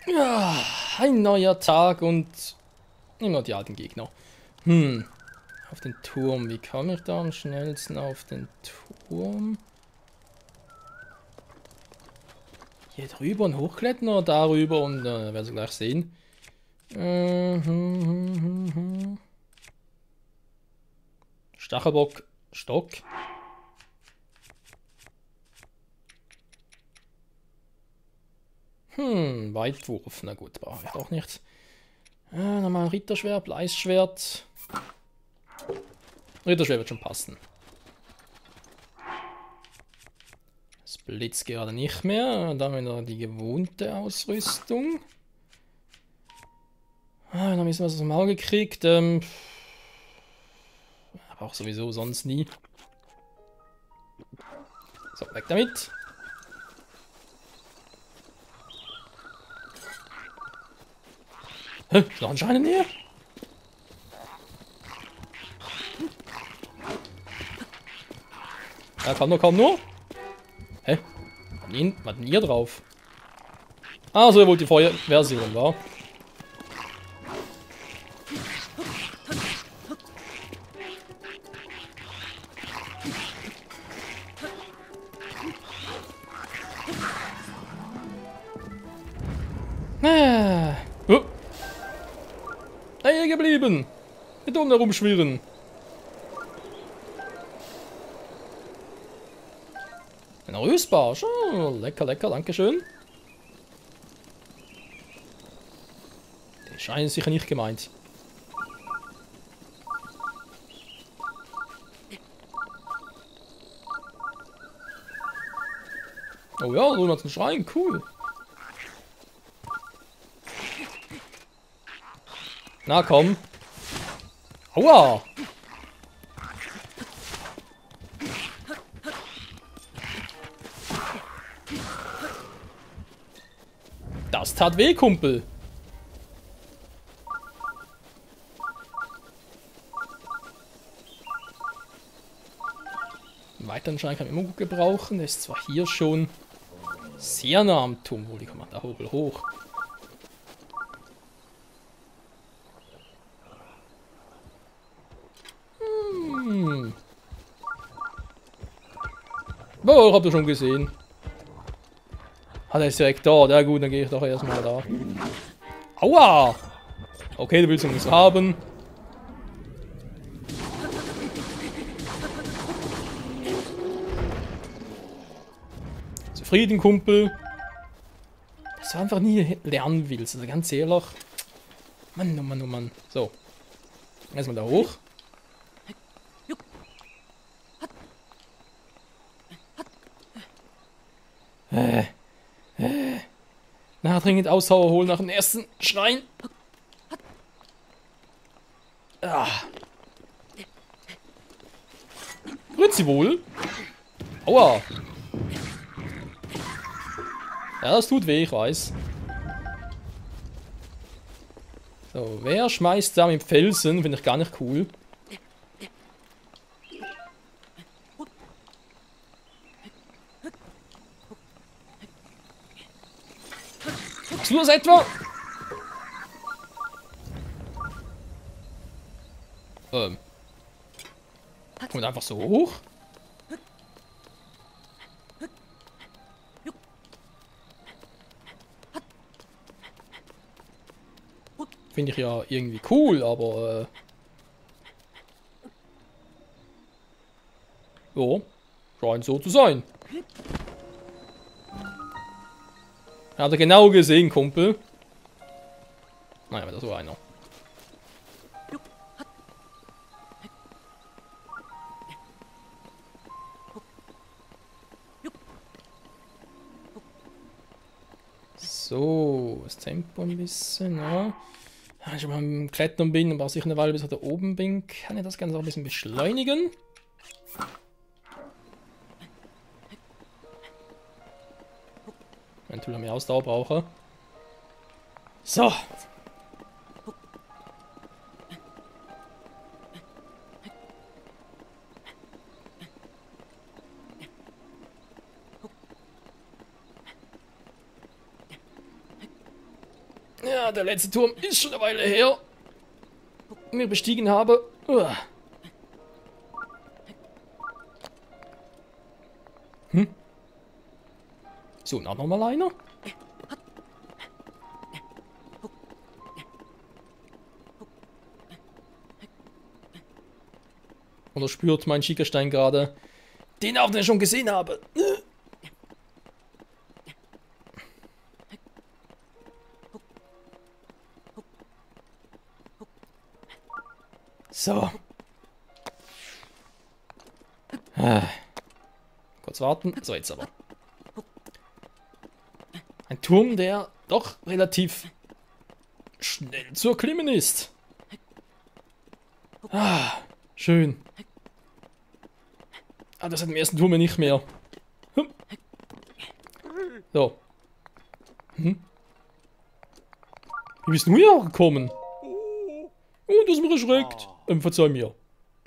Ja, ein neuer Tag und immer die alten Gegner. Auf den Turm. Wie komme ich da am schnellsten auf den Turm? Hier drüber und hochklettern oder darüber und werden Sie gleich sehen. Stachelbock, Stock. Weitwurf. Na gut, brauche ich doch nicht. Nochmal ein Ritterschwert, Bleißschwert. Ritterschwert wird schon passen. Das blitzt gerade nicht mehr. Dann wieder die gewohnte Ausrüstung. Dann haben wir was aus dem Auge gekriegt. Aber auch sowieso sonst nie. So, weg damit. Hä? Ist noch ein Schein in der Nähe? Ja, komm nur. Hä? Was denn ihr drauf? Ah, so, wo die Feuerversion war. Oh. Hier geblieben. Mit oben herumschwirren. Ein Röstbarsch. Oh, lecker, lecker, dankeschön. Der Schein ist sicher nicht gemeint. Oh ja, so hat einen Schrein, cool. Na komm. Aua! Das tat weh, Kumpel. Einen weiteren Schein kann man immer gut gebrauchen. Der ist zwar hier schon sehr nah am Turm. Wo die kommen da hoch. Oh, habt ihr schon gesehen. Ah, der ist direkt da. Ja gut, dann gehe ich doch erstmal da. Aua! Okay, du willst nichts haben. Zufrieden, Kumpel. Dass du einfach nie lernen willst. Also ganz ehrlich. Mann, oh Mann, oh Mann. So. Erstmal da hoch. Na, dringend Ausdauer holen nach dem ersten Schrein. Ah. Grüezi wohl. Aua. Ja, das tut weh, ich weiß. So, wer schmeißt da mit Felsen? Finde ich gar nicht cool. Hast du das etwa? Und einfach so hoch? Finde ich ja irgendwie cool, aber ja, scheint so zu sein. Hat er genau gesehen, Kumpel. Naja, das war einer. So, das Tempo ein bisschen, ja. Wenn ich schon mal am Klettern bin und was ich eine Weile bis ich da oben bin, kann ich das Ganze auch ein bisschen beschleunigen. Wenn ich mehr Ausdauer brauche. So. Ja, der letzte Turm ist schon eine Weile her. Den ich bestiegen habe. So, noch mal einer. Oder spürt mein Schickerstein gerade den auch, den ich schon gesehen habe. So. Kurz warten. So, jetzt aber. Ein Turm, der doch relativ schnell zu erklimmen ist. Schön. Das hat im ersten Turm nicht mehr. So. Wie bist du hier gekommen? Oh, du hast mich erschreckt. Verzeih mir.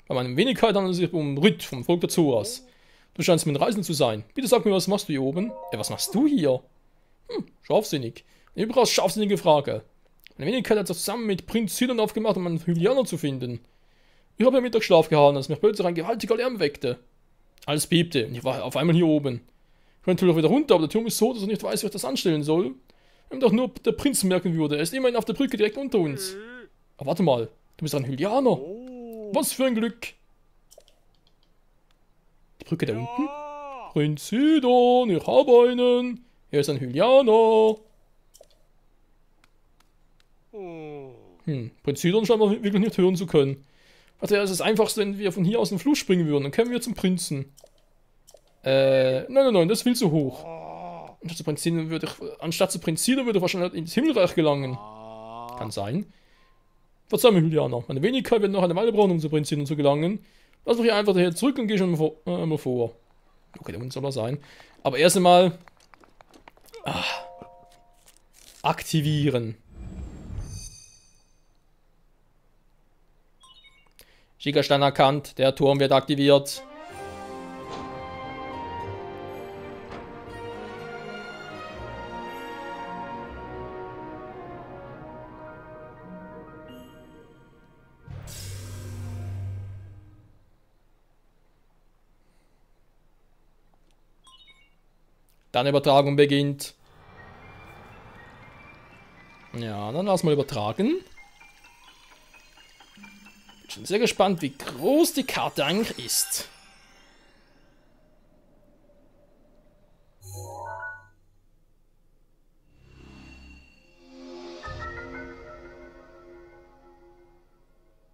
Bei meinem Wenigkeit handelt es sich um Ritt vom Volk der Zoras. Du scheinst mit Reisenden zu sein. Bitte sag mir, was machst du hier oben? Was machst du hier? Scharfsinnig. Eine überaus scharfsinnige Frage. Meine Wenigkeit hat zusammen mit Prinz Sidon aufgemacht, um einen Hylianer zu finden. Ich habe ja Mittagsschlaf gehalten, als mich plötzlich ein gewaltiger Lärm weckte. Alles bebte und ich war auf einmal hier oben. Ich könnte natürlich wieder runter, aber der Turm ist so, dass ich nicht weiß, wie ich das anstellen soll. Wenn doch nur der Prinz merken würde, er ist immerhin auf der Brücke direkt unter uns. Aber warte mal, du bist ein Hylianer. Was für ein Glück. Die Brücke da unten? Prinz Sidon, ich habe einen. Er ist ein Hylianer. Prinz Sidon scheint man wirklich nicht hören zu können. Warte, es ist das Einfachste, wenn wir von hier aus den Fluss springen würden. Dann kämen wir zum Prinzen. Nein, das ist viel zu hoch. Anstatt zu Prinz Sidon würde ich wahrscheinlich ins Himmelreich gelangen. Kann sein. Verzeih mir, Hylianer. Meine Wenigkeit wird noch eine Weile brauchen, um zu Prinz Sidon zu gelangen. Lass mich hier einfach daher zurück und geh schon mal vor. Okay, der Hund soll er sein. Aber erst einmal... aktivieren. Schickerstein erkannt. Der Turm wird aktiviert. Dann Übertragung beginnt. Ja, dann lass mal übertragen. Bin schon sehr gespannt, wie groß die Karte eigentlich ist.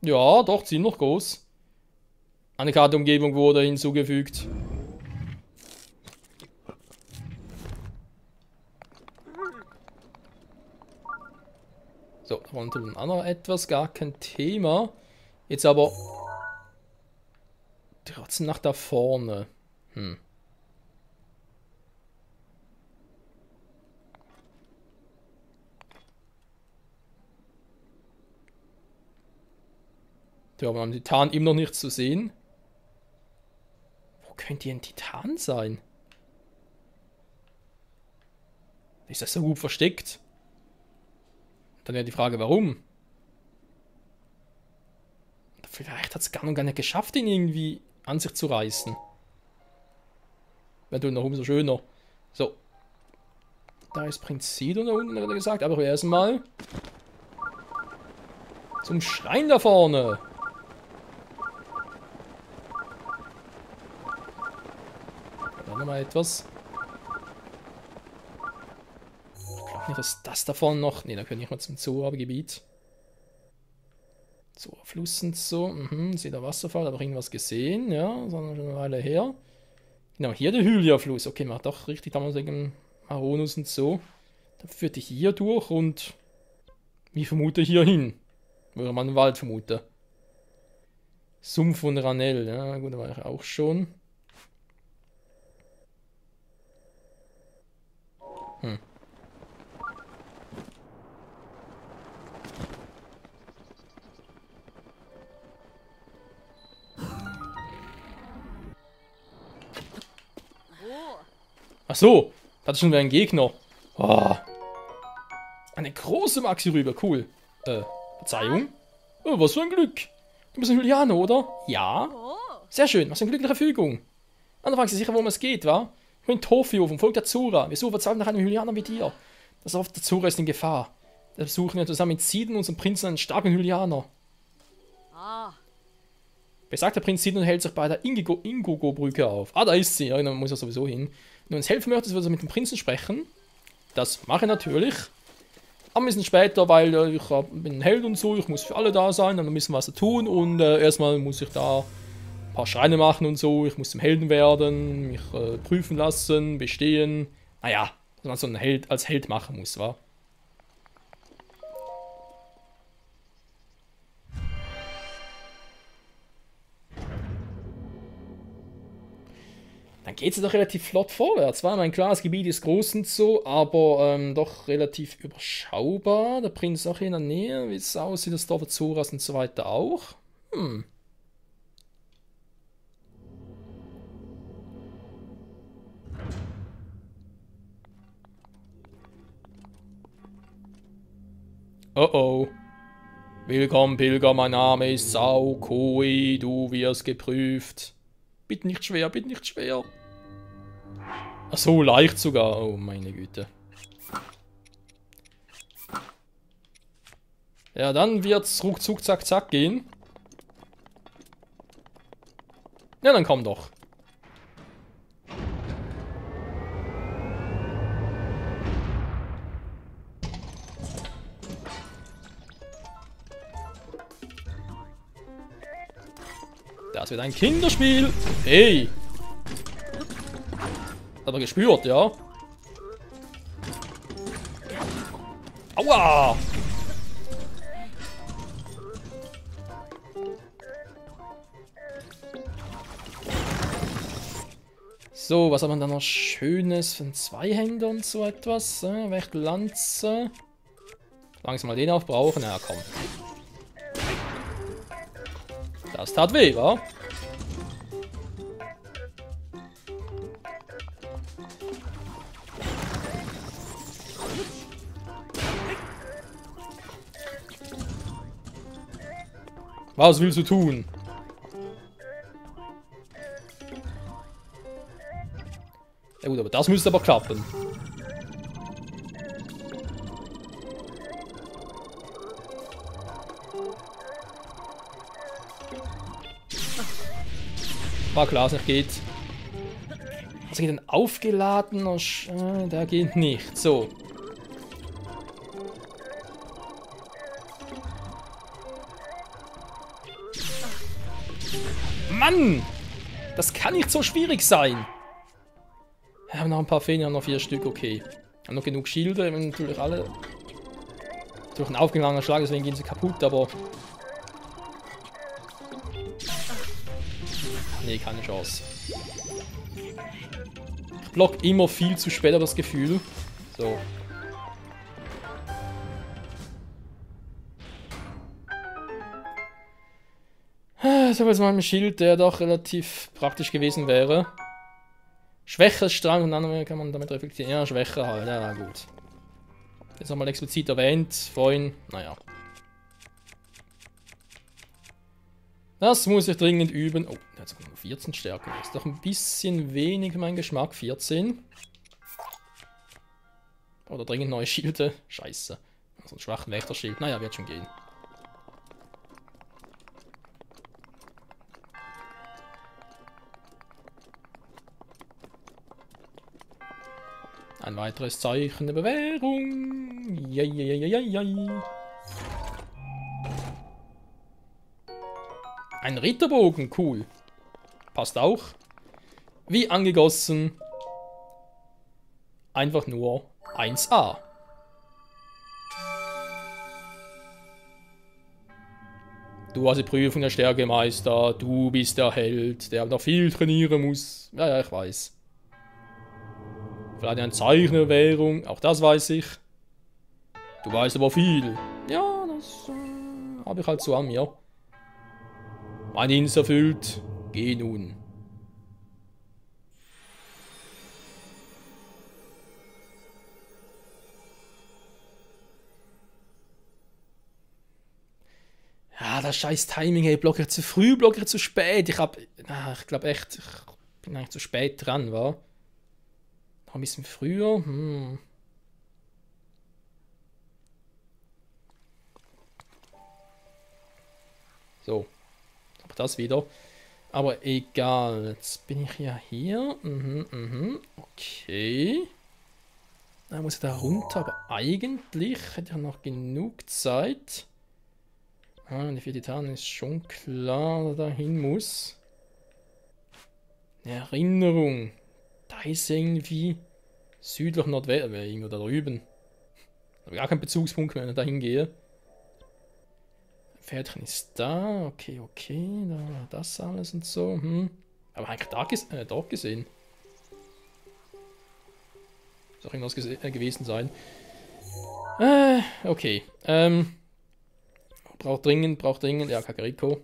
Ja, doch, ziemlich groß. Eine Kartenumgebung wurde hinzugefügt. So, da war natürlich auch noch etwas, gar kein Thema. Jetzt aber trotzdem nach da vorne. Da haben wir am Titan immer noch nichts zu sehen. Wo könnte hier ein Titan sein? Ist das so gut versteckt? Dann wäre die Frage, warum? Vielleicht hat es gar nicht geschafft, ihn irgendwie an sich zu reißen. Wäre du noch umso schöner. So. Da ist Prinz Sidon da unten, hat er gesagt. Aber erstmal zum Schrein da vorne. Da nochmal etwas. Ich glaube nicht, dass das da vorne noch... Ne, da können ich mal zum Zoo-Gebiet. So, Fluss und so. Seht der Wasserfall, aber irgendwas gesehen, ja, sondern schon eine Weile her. Genau, hier der Hylia-Fluss. Okay, macht doch richtig damals wegen Maronus und so. Dann führt die hier durch und ich vermute hier hin. Würde man einen Wald vermuten. Sumpf von Ranell, ja, gut, da war ich auch schon. Ach so, das ist schon wieder ein Gegner. Oh. Eine große Maxi-Rübe, cool. Verzeihung? Oh, was für ein Glück. Du bist ein Hylianer, oder? Ja. Sehr schön, was für eine glückliche Fügung. Und dann fragen Sie sicher, worum es geht, wa? Ich bin Tofio vom Volk der Zura. Wir suchen verzweifelt nach einem Hylianer wie dir. Das Dorf der Zura ist in Gefahr. Wir suchen ja zusammen mit Sidon, unserem Prinzen, einen starken Hylianer. Besagter Prinz Sidon hält sich bei der Ingogo-Brücke auf. Ah, da ist sie. Ja, dann muss er sowieso hin. Wenn du uns helfen möchtest, wirst du mit dem Prinzen sprechen. Das mache ich natürlich. Aber ein bisschen später, weil ich bin ein Held und so. Ich muss für alle da sein. Dann müssen wir was tun. Und erstmal muss ich da ein paar Schreine machen und so. Ich muss zum Helden werden. Mich prüfen lassen. Bestehen. Naja, was man so ein Held als Held machen muss, wa? Dann geht es doch relativ flott vorwärts. War mein klares Gebiet ist groß und so, aber doch relativ überschaubar. Der Prinz ist auch in der Nähe. Wie es aussieht, das Dorf der Zoras und so weiter auch. Oh oh. Willkommen, Pilger, mein Name ist Sao Koi, du wirst geprüft. Bitte nicht schwer, bitte nicht schwer. Ach so, leicht sogar. Oh, meine Güte. Ja, dann wird's ruckzuck, zack, zack gehen. Ja, dann komm doch. Das wird ein Kinderspiel. Hey. Hat er gespürt, ja? Aua! So, was haben wir da noch Schönes für einen Zweihänder und so etwas? Wächterlanze. Langsam mal den aufbrauchen. Ja, komm. Das tat weh, wa? Was willst du tun? Ja gut, aber das müsste aber klappen. War klar, es nicht geht. Was geht denn aufgeladen? Der geht nicht. So. Mann! Das kann nicht so schwierig sein. Wir haben noch ein paar Feen, wir haben noch 4 Stück, okay. Wir haben noch genug Schilde, wir haben natürlich alle durch einen aufgeladener Schlag, deswegen gehen sie kaputt, aber... Nee, keine Chance. Ich block immer viel zu spät, das Gefühl. So. Ich habe jetzt mal ein Schild, der doch relativ praktisch gewesen wäre. Schwächer Strang und dann kann man damit reflektieren. Ja, schwächer halt, ja gut. Jetzt nochmal explizit erwähnt, vorhin, naja. Das muss ich dringend üben. Oh, der hat sogar nur 14 Stärke. Das ist doch ein bisschen wenig für meinen Geschmack. 14. Oder dringend neue Schilde. Scheiße. So ein schwachen Wächterschild. Naja, wird schon gehen. Ein weiteres Zeichen der Bewährung. Jai. Ein Ritterbogen, cool. Passt auch. Wie angegossen. Einfach nur 1A. Du hast die Prüfung der Stärke, Meister. Du bist der Held, der noch viel trainieren muss. Ja, ich weiß. Vielleicht ein Zeichen der Währung, auch das weiß ich. Du weißt aber viel. Ja, das habe ich halt so an mir. Mein Dienst erfüllt, geh nun. Ah, das scheiß Timing, hey, blocke ich zu früh, blocke ich zu spät. Ich glaube echt, ich bin eigentlich zu spät dran, wa? Noch ein bisschen früher. So, auch das wieder. Aber egal, jetzt bin ich ja hier. Okay. Dann muss ich da runter, aber eigentlich hätte ich noch genug Zeit. Die 4 Titanen ist schon klar, dass da hin muss. Eine Erinnerung. Da ist irgendwie südlich Nordwest, irgendwo da drüben. Da habe ich gar keinen Bezugspunkt mehr, wenn ich da hingehe. Pferdchen ist da, okay, da das alles und so. Aber eigentlich dort gesehen. Soll irgendwas gewesen sein. Okay. Braucht dringend, ja, Kakariko.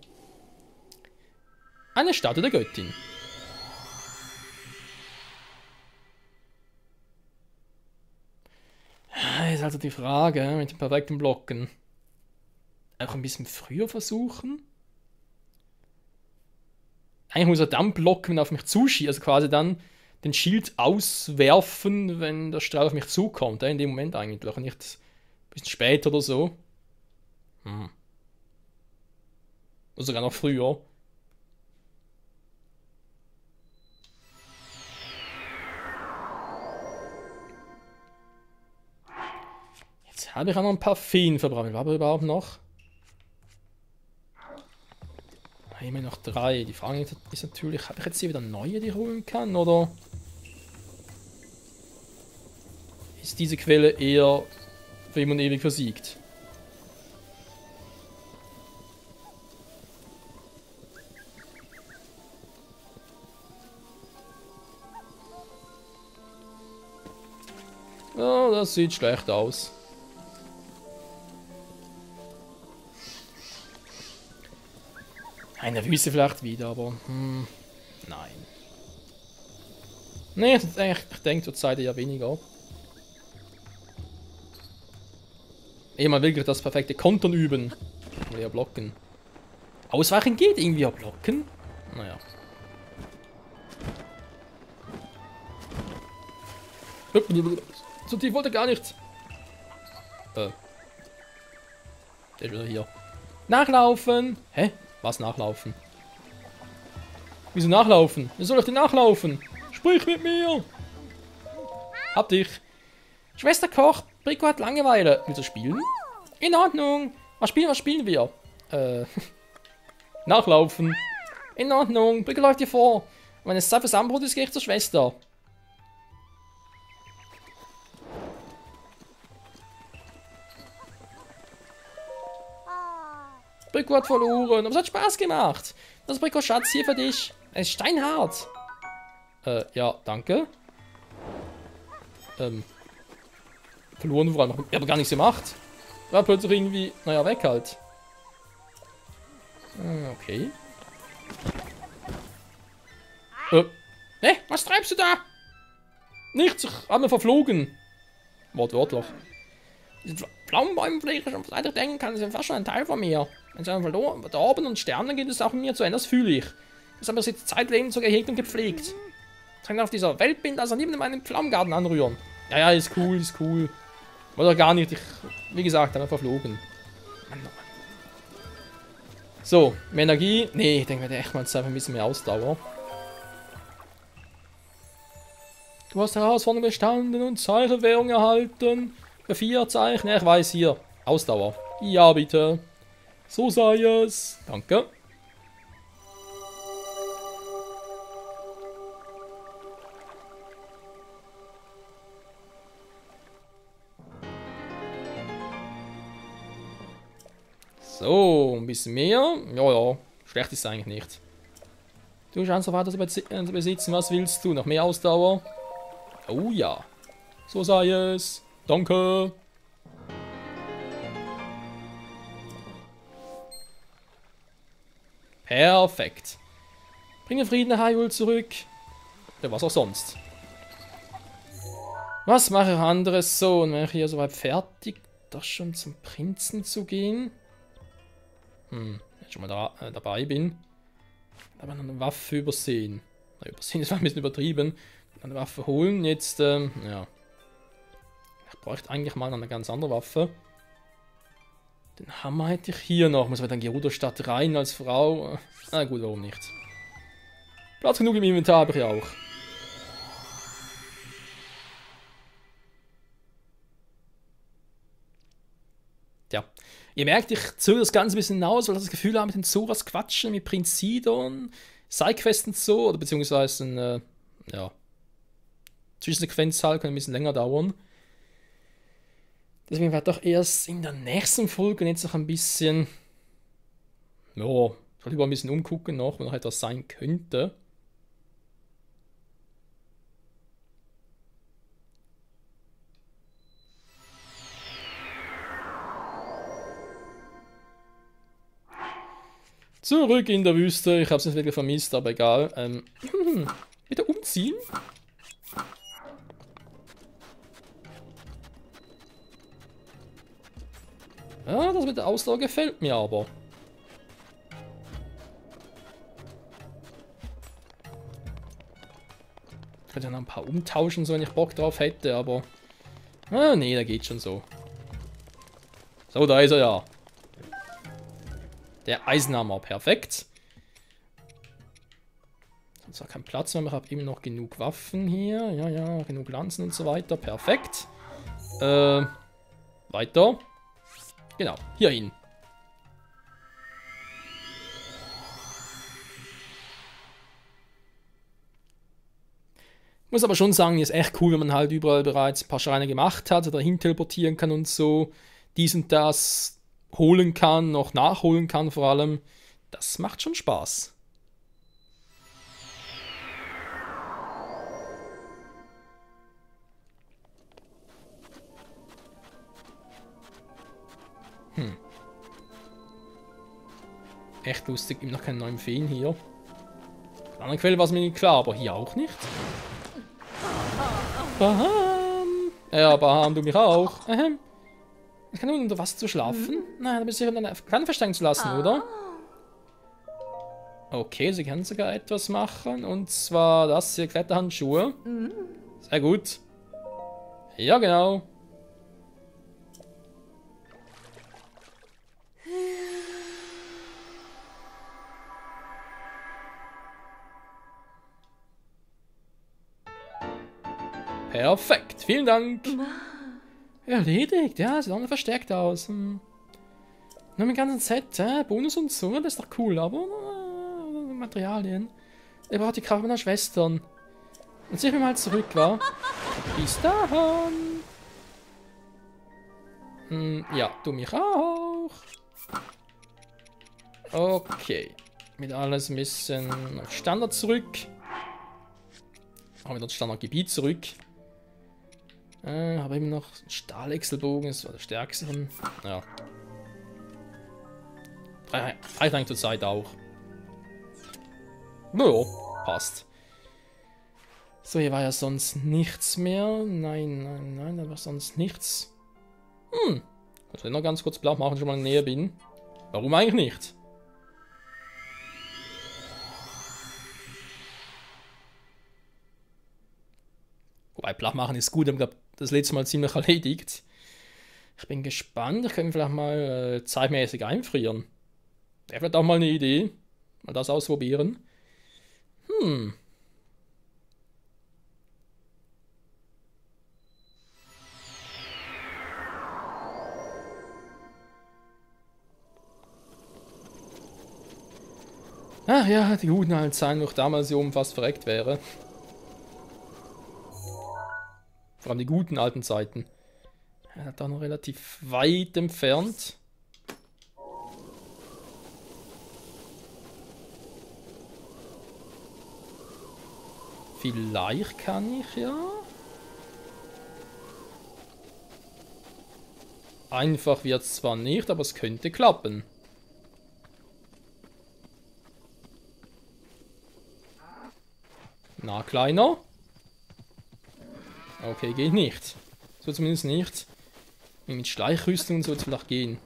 Eine Statue der Göttin. Ist also die Frage mit dem perfekten Blocken. Auch ein bisschen früher versuchen. Eigentlich muss er dann blocken, wenn er auf mich zuschießt. Also quasi dann den Schild auswerfen, wenn der Strahl auf mich zukommt. In dem Moment eigentlich. Und nicht ein bisschen später oder so. Oder sogar noch früher. Jetzt habe ich auch noch ein paar Feen verbraucht. Aber überhaupt noch. Immer noch 3. Die Frage ist natürlich, habe ich jetzt hier wieder neue, die ich holen kann? Oder ist diese Quelle eher für immer und ewig versiegt? Oh, das sieht schlecht aus. In der Wüste vielleicht wieder, aber nein. Nee, ich denke zur Zeit eher weniger. Man will das perfekte Kontern üben. Oder eher blocken. Ausweichen geht irgendwie, aber blocken? Naja. So tief wollte gar nicht. Der ist wieder hier. Nachlaufen! Hä? Was nachlaufen? Wieso nachlaufen? Wie soll ich denn nachlaufen? Sprich mit mir! Hab dich! Schwester Koch, Brico hat Langeweile. Willst du spielen? In Ordnung! Was spielen wir? Nachlaufen. In Ordnung, Brico läuft dir vor. Wenn es Zeit fürs Abendbrot ist, gehe ich zur Schwester. Brico hat verloren, aber es hat Spaß gemacht. Das Brico Schatz hier für dich. Es ist steinhart. Ja, danke. Verloren woran? Ich habe gar nichts gemacht. War plötzlich irgendwie, naja, weg halt. Okay. Was treibst du da? Nichts, ich habe mir verflogen. Wortwörtlich. Diese Pflaumenbäumenpflege, schon seit ich denken kann, sind fast schon ein Teil von mir. Wenn es verloren, verdorben und sterben, geht es auch mir zu Ende, das fühle ich. Das haben wir seit zeitlebens so gehegt und gepflegt. Ich kann auf dieser Welt bin, also neben meinem Pflaumengarten anrühren. Ja, ist cool, ist cool. Oder gar nicht, wie gesagt, dann verflogen. Mann, oh Mann. So, mehr Energie. Nee, ich denke, wir echt mal ein bisschen mehr Ausdauer. Du hast Herausforderungen bestanden und Zeichenwährung erhalten. Für 4 Zeichen. Ja, ich weiß hier. Ausdauer. Ja, bitte. So sei es. Danke. So, ein bisschen mehr. Ja. Schlecht ist es eigentlich nicht. Du scheinst so weiter zu besitzen. Was willst du? Noch mehr Ausdauer? Oh ja. So sei es. Danke. Perfekt. Bringe Frieden nach Hyrule zurück. Ja, was auch sonst. Was mache ich anderes so? Und wenn ich hier soweit fertig, doch schon zum Prinzen zu gehen? Wenn ich schon mal dabei bin. Aber noch eine Waffe übersehen. Na, übersehen ist ein bisschen übertrieben. Eine Waffe holen, jetzt, ja. Ich bräuchte eigentlich mal eine ganz andere Waffe. Den Hammer hätte ich hier noch. Muss man dann Gerudo-Stadt rein als Frau? Na gut, warum nicht? Platz genug im Inventar habe ich auch. Tja, ihr merkt, ich zögere das Ganze ein bisschen hinaus, weil ich das Gefühl habe, mit den Zoras quatschen, mit Prinz Sidon, Sidequests und so, oder beziehungsweise ein, ja, Zwischensequenz halt, kann ein bisschen länger dauern. Deswegen werde ich doch erst in der nächsten Folge jetzt noch ein bisschen, ja, ich will lieber ein bisschen umgucken noch, wenn noch etwas sein könnte. Zurück in der Wüste. Ich habe es nicht wirklich vermisst, aber egal. Wieder umziehen? Ja, das mit der Ausdauer gefällt mir aber. Ich könnte ja noch ein paar umtauschen, so wenn ich Bock drauf hätte, aber... Ah, nee, da geht schon so. So, da ist er ja. Der Eisenhammer, perfekt. Zwar kein Platz mehr, aber ich habe immer noch genug Waffen hier. Ja, ja, genug Lanzen und so weiter. Perfekt. Weiter. Genau, hier hin. Muss aber schon sagen, ist echt cool, wenn man halt überall bereits ein paar Schreine gemacht hat, oder hin teleportieren kann und so. Dies und das holen kann, noch nachholen kann vor allem. Das macht schon Spaß. Echt lustig, gibt noch keinen neuen Feen hier. An der Quelle war es mir nicht klar, aber hier auch nicht. Baham! Ja, Baham, du mich auch. Ich kann nur unter Wasser zu schlafen? Nein, da bist du sicher deine Kleine verstecken zu lassen, oder? Okay, sie kann sogar etwas machen. Und zwar das hier, Kletterhandschuhe. Sehr gut. Ja, genau. Perfekt, vielen Dank. Erledigt, ja, sieht auch noch verstärkt aus. Nur mit dem ganzen Set, Bonus und so, das ist doch cool, aber Materialien. Er braucht die Kraft meiner Schwestern. Dann zieh ich mich mal zurück, wa? Bis dahin. Ja, du mich auch. Okay. Mit alles ein bisschen auf Standard zurück. Auch wieder das Standardgebiet zurück. Habe immer noch einen Stahlwechselbogen, das war der stärkste von. Ja. Reicht eigentlich zur Zeit auch. Naja, passt. So, hier war ja sonst nichts mehr. Nein, da war sonst nichts. Ich will noch ganz kurz blau machen, schon mal näher bin. Warum eigentlich nicht? Wobei, Blach machen ist gut, ich glaube, das letzte Mal ziemlich erledigt. Ich bin gespannt, ich kann vielleicht mal zeitmäßig einfrieren. Wäre vielleicht auch mal eine Idee. Mal das ausprobieren. Ach ja, die guten alten Zeiten, wo ich damals hier oben fast verreckt wäre. Vor allem die guten alten Zeiten. Er hat da noch relativ weit entfernt. Vielleicht kann ich ja. Einfach wird es zwar nicht, aber es könnte klappen. Na, Kleiner? Okay, geht nicht. So zumindest nicht. Mit Schleichrüstung soll es vielleicht gehen.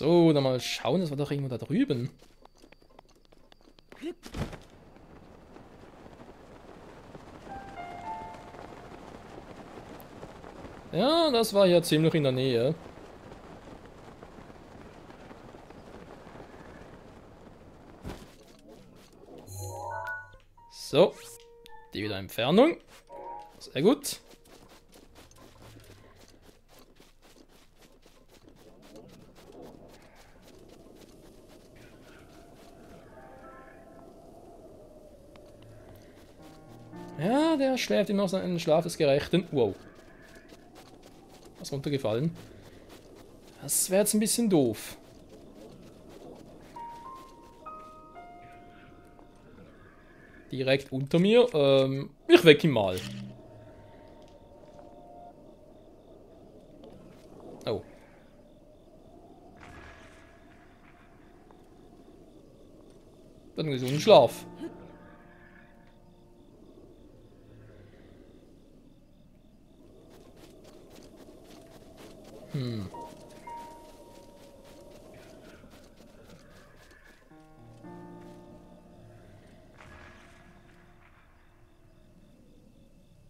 So, dann mal schauen, das war doch irgendwo da drüben. Ja, das war ja ziemlich in der Nähe. So, die wieder Entfernung. Sehr gut. Ja, der schläft immer noch seinen Schlaf des Gerechten. Wow. Was runtergefallen. Das wäre jetzt ein bisschen doof. Direkt unter mir. Ich weck ihn mal. Oh. Dann einen gesunden Schlaf.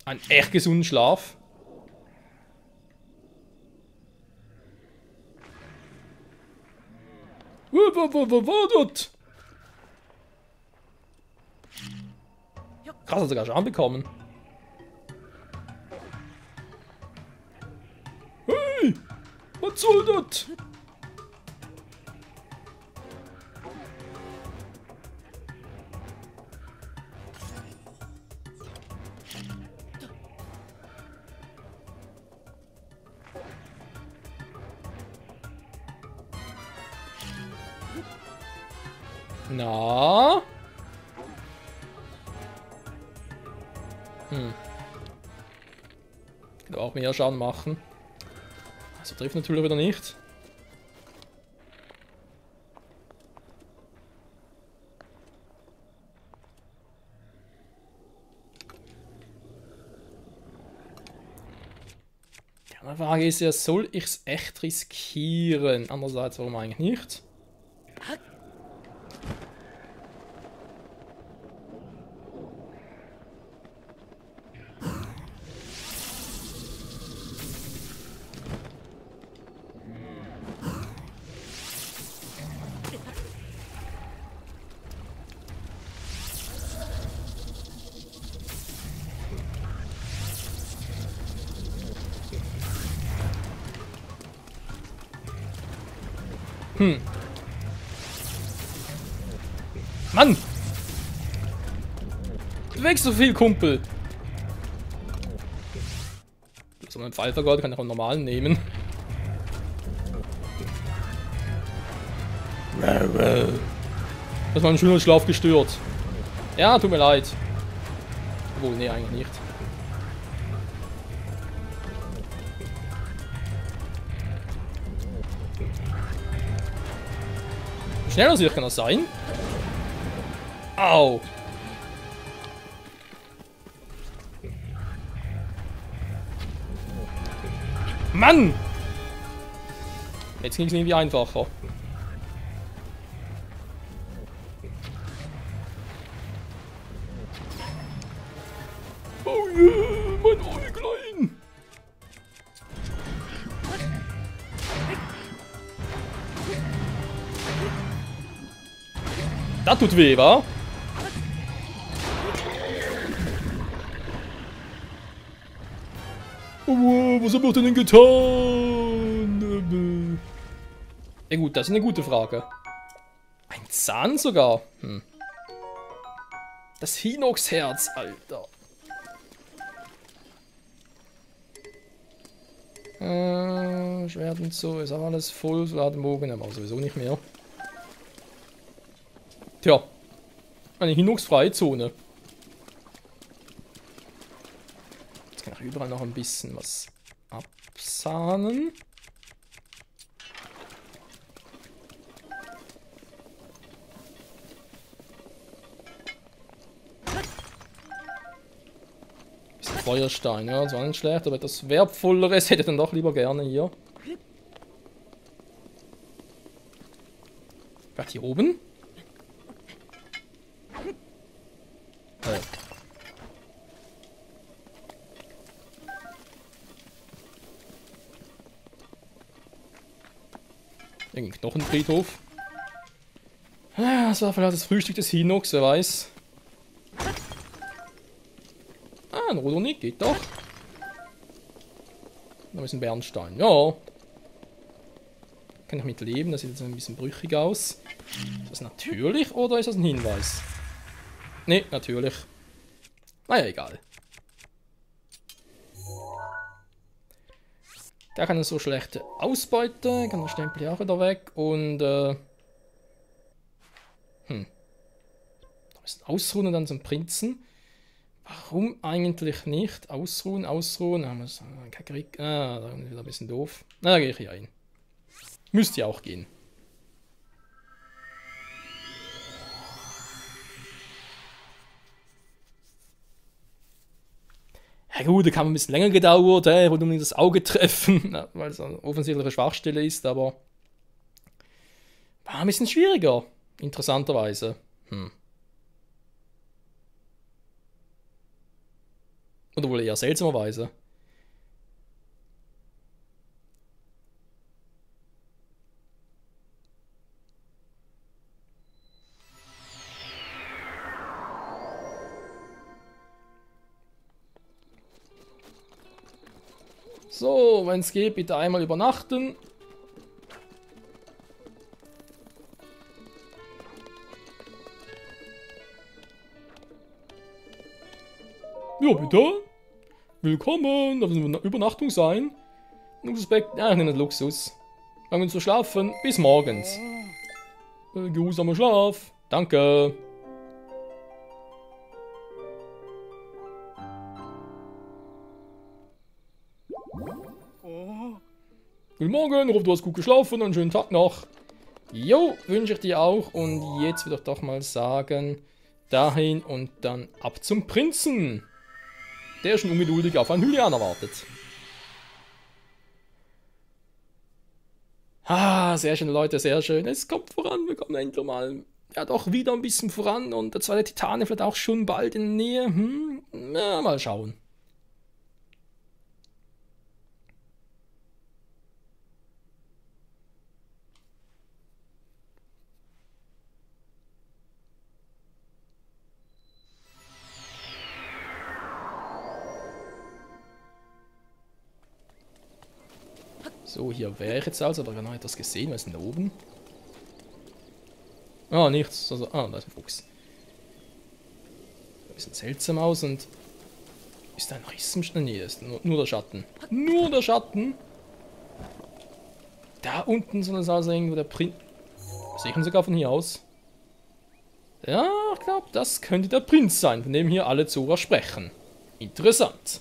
Ein echt gesunden Schlaf. Wo war dort? Krass, hat sogar Schaden bekommen. Hey! Was soll das? Na? Kann auch mehr Schaden machen. Also trifft natürlich wieder nicht. Die Frage ist ja, soll ich es echt riskieren? Andererseits, warum eigentlich nicht? Mann! Du wächst so viel, Kumpel! So einen Pfeilvergott kann ich auch einen normalen nehmen. Das ist mein schöner Schlaf gestört. Ja, tut mir leid. Obwohl, nee, eigentlich nicht. Wie schneller sicher kann das sein? Au! Mann! Jetzt ging es irgendwie einfacher. Oh yeah, mein Äuglein! Das tut weh, wa? Oh, was hab ich denn getan? Ja gut, das ist eine gute Frage. Ein Zahn sogar? Das Hinox-Herz, Alter. Schwert und so, ist auch alles voll, Ladenbogen, aber sowieso nicht mehr. Tja, eine Hinox-freie Zone. Jetzt kann ich überall noch ein bisschen was absahnen. Bisschen Feuerstein, ja, das war nicht schlecht, aber etwas Wertvolleres hätte ich dann doch lieber gerne hier. Hier oben? Irgendein Knochenfriedhof. Das war vielleicht das Frühstück des Hinox, wer weiß. Ein Rodonik, geht doch. Da ist ein Bernstein, ja. Kann ich mit leben, das sieht jetzt ein bisschen brüchig aus. Ist das natürlich oder ist das ein Hinweis? Ne, natürlich. Naja, egal. Da kann er so schlechte Ausbeute, kann der Stempel ja auch wieder weg und da müssen ausruhen und dann zum Prinzen. Warum eigentlich nicht? Ausruhen, ausruhen. Haben wir kein Krieg. Da ist wieder ein bisschen doof. Na, da gehe ich hier hin. Müsste ja auch gehen. Ja gut, da kann man ein bisschen länger gedauert, wollte unbedingt das Auge treffen, weil es eine offensichtliche Schwachstelle ist, aber war ein bisschen schwieriger, interessanterweise. Oder wohl eher seltsamerweise. So, wenn es geht, bitte einmal übernachten. Ja, bitte. Willkommen. Darf es eine Übernachtung sein? Luxusbett. Ja, ich nenne das Luxus. Fangen wir zu schlafen. Bis morgens. Geruhsamer Schlaf. Danke. Guten Morgen, ich hoffe, du hast gut geschlafen, einen schönen Tag noch. Jo, wünsche ich dir auch. Und jetzt würde ich doch mal sagen, dahin und dann ab zum Prinzen. Der schon ungeduldig auf einen Hylianer wartet. Ah, sehr schön, Leute, sehr schön. Es kommt voran, wir kommen endlich mal. Ja, doch wieder ein bisschen voran und der zweite Titane vielleicht auch schon bald in der Nähe. Ja, mal schauen. So, hier wäre ich jetzt also, aber genau etwas gesehen. Was ist denn da oben? Ah, nichts. Also, da ist ein Fuchs. Ein bisschen seltsam aus und... Ist da ein Riss im Schnee? Nee, ist nur der Schatten. Nur der Schatten! Da unten soll es also irgendwo der Prinz... Sehe ich ihn sogar von hier aus? Ja, ich glaube, das könnte der Prinz sein, von dem hier alle Zora sprechen. Interessant.